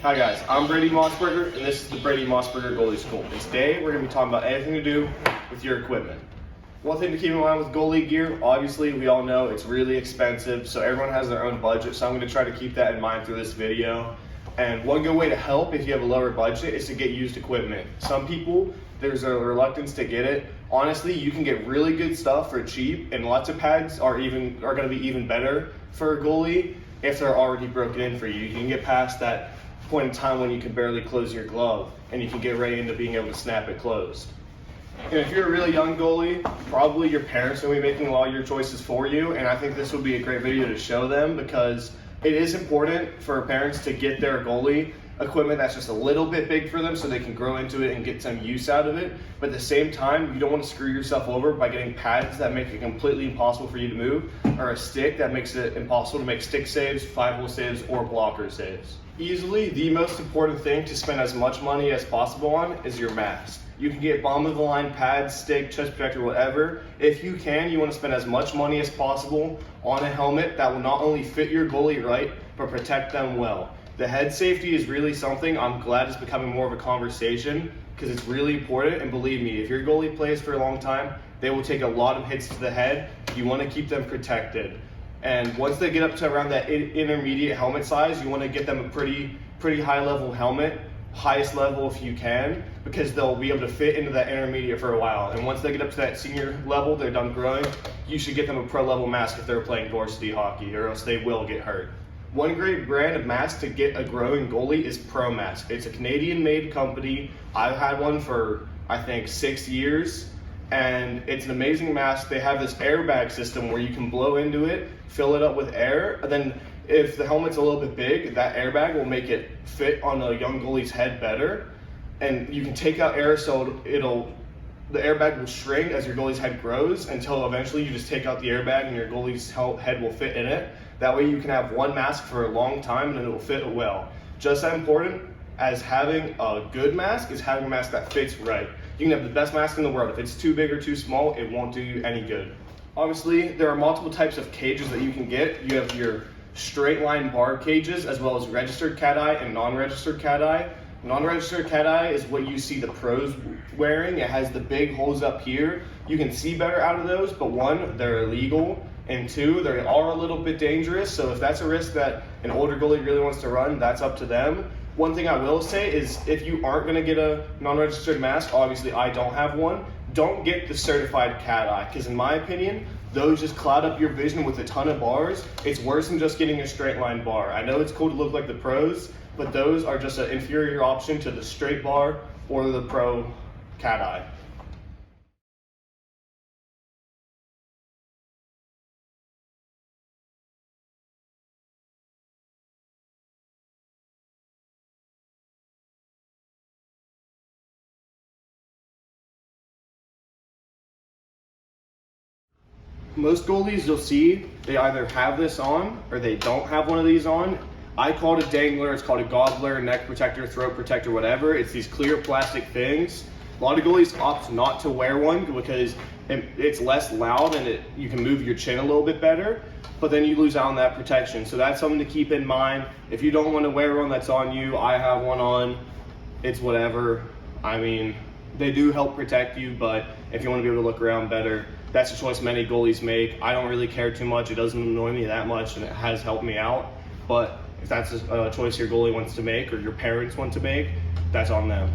Hi guys, I'm Brady Mossberger, and this is the Brady Mossberger Goalie School. And today we're going to be talking about anything to do with your equipment. One thing to keep in mind with goalie gear, obviously we all know it's really expensive, so everyone has their own budget, so I'm going to try to keep that in mind through this video. And one good way to help if you have a lower budget is to get used equipment. Some people, there's a reluctance to get it. Honestly, you can get really good stuff for cheap, and lots of pads are going to be even better for a goalie if they're already broken in for you. You can get past that point in time when you can barely close your glove and you can get right into being able to snap it closed. And if you're a really young goalie, probably your parents are going to be making a lot of your choices for you, and I think this would be a great video to show them because it is important for parents to get their goalie equipment that's just a little bit big for them so they can grow into it and get some use out of it. But at the same time, you don't want to screw yourself over by getting pads that make it completely impossible for you to move, or a stick that makes it impossible to make stick saves, 5-hole saves, or blocker saves. Easily, the most important thing to spend as much money as possible on is your mask. You can get bottom of the line pads, stick, chest protector, whatever. If you can, you want to spend as much money as possible on a helmet that will not only fit your goalie right, but protect them well. The head safety is really something I'm glad is becoming more of a conversation because it's really important, and believe me, if your goalie plays for a long time, they will take a lot of hits to the head. You want to keep them protected. And once they get up to around that intermediate helmet size, you want to get them a pretty high level helmet, highest level if you can, because they'll be able to fit into that intermediate for a while. And once they get up to that senior level, they're done growing, you should get them a pro level mask if they're playing varsity hockey, or else they will get hurt. One great brand of mask to get a growing goalie is Promasque. It's a Canadian made company. I've had one for I think 6 years. And it's an amazing mask. They have this airbag system where you can blow into it, fill it up with air, and then if the helmet's a little bit big, that airbag will make it fit on a young goalie's head better. And you can take out air so the airbag will shrink as your goalie's head grows until eventually you just take out the airbag and your goalie's head will fit in it. That way you can have one mask for a long time and it will fit well. Just as important as having a good mask is having a mask that fits right. You can have the best mask in the world. If it's too big or too small, it won't do you any good. Obviously, there are multiple types of cages that you can get. You have your straight line bar cages, as well as registered cat-eye and non-registered cat-eye. Non-registered cat-eye is what you see the pros wearing. It has the big holes up here. You can see better out of those, but one, they're illegal, and two, they are a little bit dangerous. So if that's a risk that an older goalie really wants to run, that's up to them. One thing I will say is if you aren't going to get a non-registered mask, obviously I don't have one, don't get the certified cat-eye, because in my opinion, those just cloud up your vision with a ton of bars. It's worse than just getting a straight line bar. I know it's cool to look like the pros, but those are just an inferior option to the straight bar or the pro cat-eye. Most goalies you'll see, they either have this on or they don't have one of these on. I call it a dangler, it's called a gobbler, neck protector, throat protector, whatever. It's these clear plastic things. A lot of goalies opt not to wear one because it's less loud and you can move your chin a little bit better, but then you lose out on that protection. So that's something to keep in mind. If you don't want to wear one, that's on you. I have one on, it's whatever. I mean, they do help protect you, but if you want to be able to look around better, that's a choice many goalies make. I don't really care too much. It doesn't annoy me that much, and it has helped me out. But if that's a choice your goalie wants to make or your parents want to make, that's on them.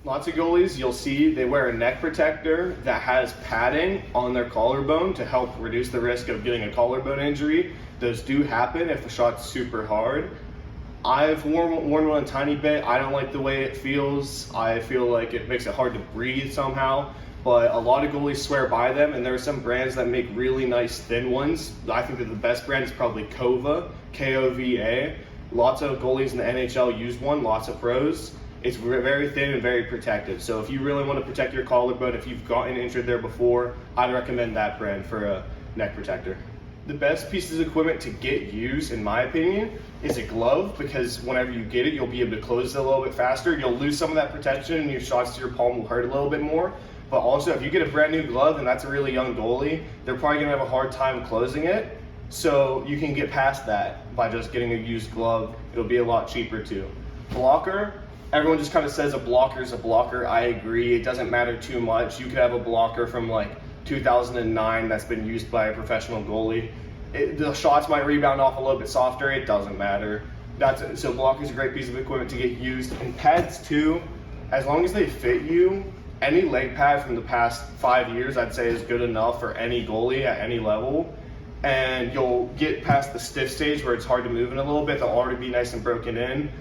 Lots of goalies, you'll see they wear a neck protector that has padding on their collarbone to help reduce the risk of getting a collarbone injury. Those do happen if the shot's super hard. I've worn one a tiny bit. I don't like the way it feels. I feel like it makes it hard to breathe somehow, but a lot of goalies swear by them, and there are some brands that make really nice thin ones. I think that the best brand is probably Kova, K-O-V-A. Lots of goalies in the NHL use one, lots of pros. It's very thin and very protective. So if you really want to protect your collarbone, if you've gotten injured there before, I'd recommend that brand for a neck protector. The best pieces of equipment to get used, in my opinion, is a glove, because whenever you get it, you'll be able to close it a little bit faster. You'll lose some of that protection and your shots to your palm will hurt a little bit more. But also, if you get a brand new glove and that's a really young goalie, they're probably gonna have a hard time closing it. So you can get past that by just getting a used glove. It'll be a lot cheaper too. Blocker, everyone just kind of says a blocker is a blocker. I agree, it doesn't matter too much. You could have a blocker from like 2009 that's been used by a professional goalie. The shots might rebound off a little bit softer, it doesn't matter. So blocker's a great piece of equipment to get used. And pads too, as long as they fit you, any leg pad from the past 5 years I'd say is good enough for any goalie at any level. And you'll get past the stiff stage where it's hard to move in a little bit. They'll already be nice and broken in.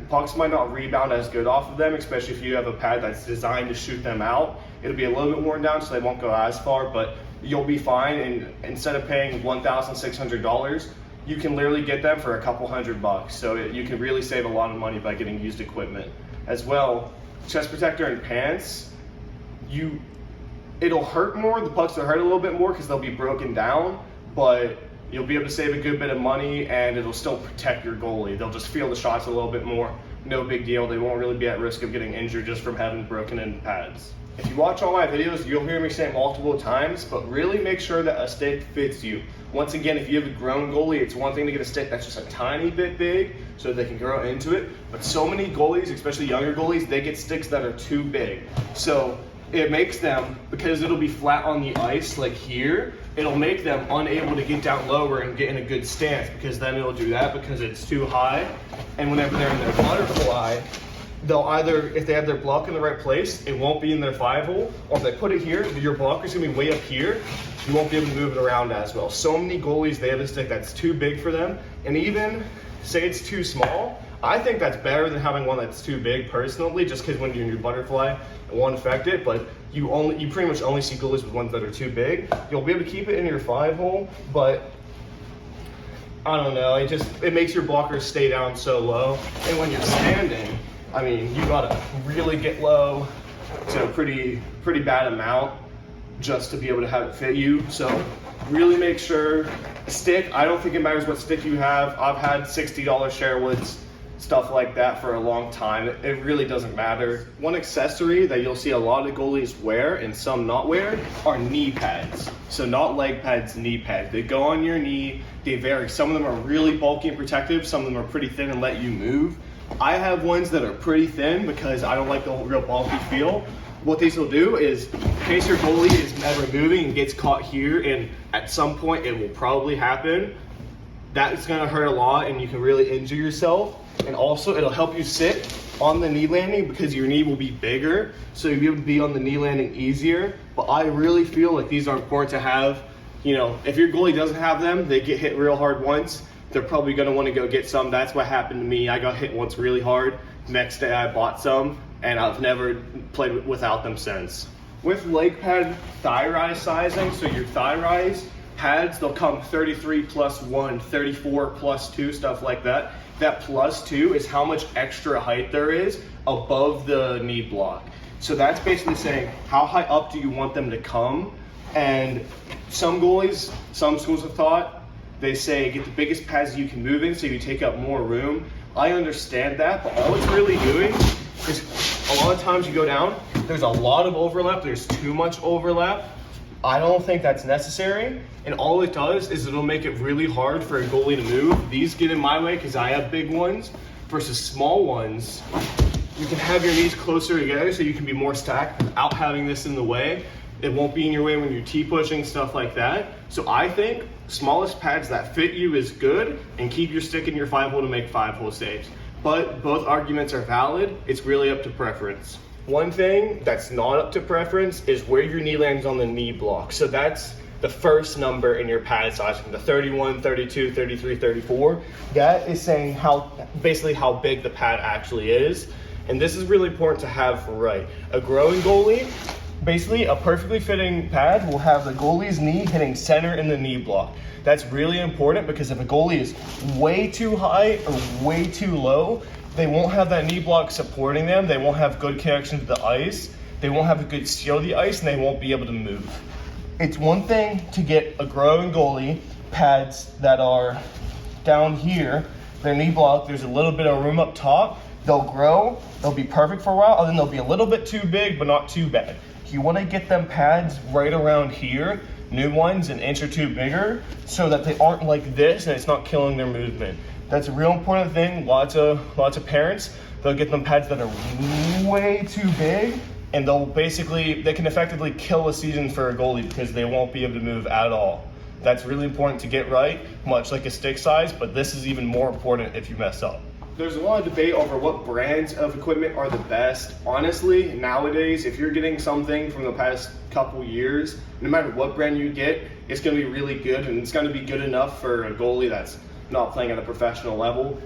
Pucks might not rebound as good off of them, especially if you have a pad that's designed to shoot them out. It'll be a little bit worn down so they won't go as far, but you'll be fine. And instead of paying $1,600, you can literally get them for a couple $100. So you can really save a lot of money by getting used equipment. As well, chest protector and pants, it'll hurt more. The pucks will hurt a little bit more because they'll be broken down, but you'll be able to save a good bit of money and it'll still protect your goalie. They'll just feel the shots a little bit more. No big deal. They won't really be at risk of getting injured just from having broken in pads. If you watch all my videos, you'll hear me say it multiple times, but really make sure that a stick fits you. Once again, if you have a grown goalie, it's one thing to get a stick that's just a tiny bit big so they can grow into it. But so many goalies, especially younger goalies, they get sticks that are too big. So it makes them, because it'll be flat on the ice like here, it'll make them unable to get down lower and get in a good stance, because then it'll do that because it's too high. And whenever they're in their butterfly, they'll either, if they have their block in the right place, it won't be in their 5-hole, or if they put it here, your blocker's gonna be way up here, you won't be able to move it around as well. So many goalies, they have a stick that's too big for them, and even say it's too small, I think that's better than having one that's too big personally, just because when you're in your butterfly, it won't affect it, but you pretty much only see goalies with ones that are too big. You'll be able to keep it in your 5-hole, but I don't know, it makes your blockers stay down so low. And when you're standing, I mean, you gotta really get low to a pretty bad amount just to be able to have it fit you. So really make sure, stick, I don't think it matters what stick you have. I've had $60 Sherwoods, stuff like that for a long time. It really doesn't matter. One accessory that you'll see a lot of goalies wear and some not wear are knee pads. So not leg pads, knee pads. They go on your knee, they vary. Some of them are really bulky and protective, some of them are pretty thin and let you move. I have ones that are pretty thin because I don't like the real bulky feel. What these will do is, in case your goalie is never moving and gets caught here, and at some point it will probably happen, that's gonna hurt a lot and you can really injure yourself. And also it'll help you sit on the knee landing because your knee will be bigger, so you'll be able to be on the knee landing easier. But I really feel like these are important to have. You know, if your goalie doesn't have them, they get hit real hard once, they're probably gonna wanna go get some. That's what happened to me. I got hit once really hard. Next day I bought some and I've never played without them since. With leg pad thigh rise sizing, so your thigh rise pads, they'll come 33 plus 1, 34 plus 2, stuff like that. That plus 2 is how much extra height there is above the knee block. So that's basically saying, how high up do you want them to come? And some goalies, some schools of thought, they say get the biggest pads you can move in so you take up more room. I understand that, but all it's really doing is a lot of times you go down, there's a lot of overlap, there's too much overlap. I don't think that's necessary, and all it does is it'll make it really hard for a goalie to move. These get in my way because I have big ones, versus small ones. You can have your knees closer together so you can be more stacked without having this in the way. It won't be in your way when you're T-pushing, stuff like that. So I think smallest pads that fit you is good, and keep your stick in your 5-hole to make 5-hole saves. But both arguments are valid. It's really up to preference. One thing that's not up to preference is where your knee lands on the knee block. So that's the first number in your pad size, from the 31, 32, 33, 34. That is saying basically how big the pad actually is. And this is really important to have right. A growing goalie, basically a perfectly fitting pad will have the goalie's knee hitting center in the knee block. That's really important because if a goalie is way too high or way too low, they won't have that knee block supporting them. They won't have good connection to the ice. They won't have a good seal of the ice, and they won't be able to move. It's one thing to get a growing goalie pads that are down here, they're knee block, there's a little bit of room up top. They'll grow, they'll be perfect for a while, and then they'll be a little bit too big, but not too bad. You want to get them pads right around here, new ones an inch or two bigger, so that they aren't like this and it's not killing their movement. That's a real important thing. Lots of parents, they'll get them pads that are way too big, and they can effectively kill a season for a goalie because they won't be able to move at all. That's really important to get right, much like a stick size, but this is even more important if you mess up. There's a lot of debate over what brands of equipment are the best. Honestly, nowadays, if you're getting something from the past couple years, no matter what brand you get, it's going to be really good, and it's going to be good enough for a goalie that's not playing at a professional level.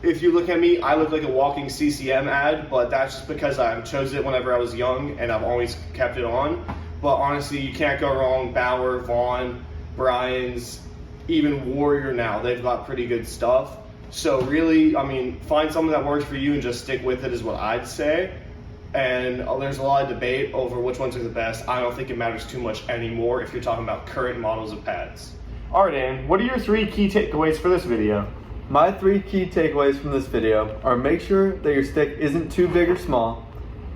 If you look at me, I look like a walking CCM ad, but that's just because I chose it whenever I was young and I've always kept it on. But honestly, you can't go wrong. Bauer, Vaughn, Brian's, even Warrior now, they've got pretty good stuff. So really, I mean, find something that works for you and just stick with it is what I'd say. And there's a lot of debate over which ones are the best. I don't think it matters too much anymore if you're talking about current models of pads. All right, Dan, what are your 3 key takeaways for this video? My 3 key takeaways from this video are: make sure that your stick isn't too big or small,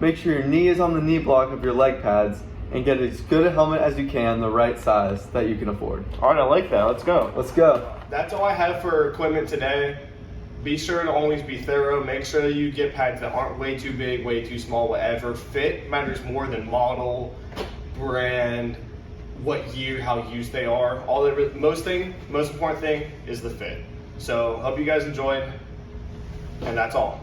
make sure your knee is on the knee block of your leg pads, and get as good a helmet as you can, the right size that you can afford. All right, I like that. Let's go. Let's go. That's all I have for equipment today. Be sure to always be thorough. Make sure that you get pads that aren't way too big, way too small, whatever. Fit matters more than model, brand, what year, how used they are. Most important thing is the fit. So hope you guys enjoyed, and that's all.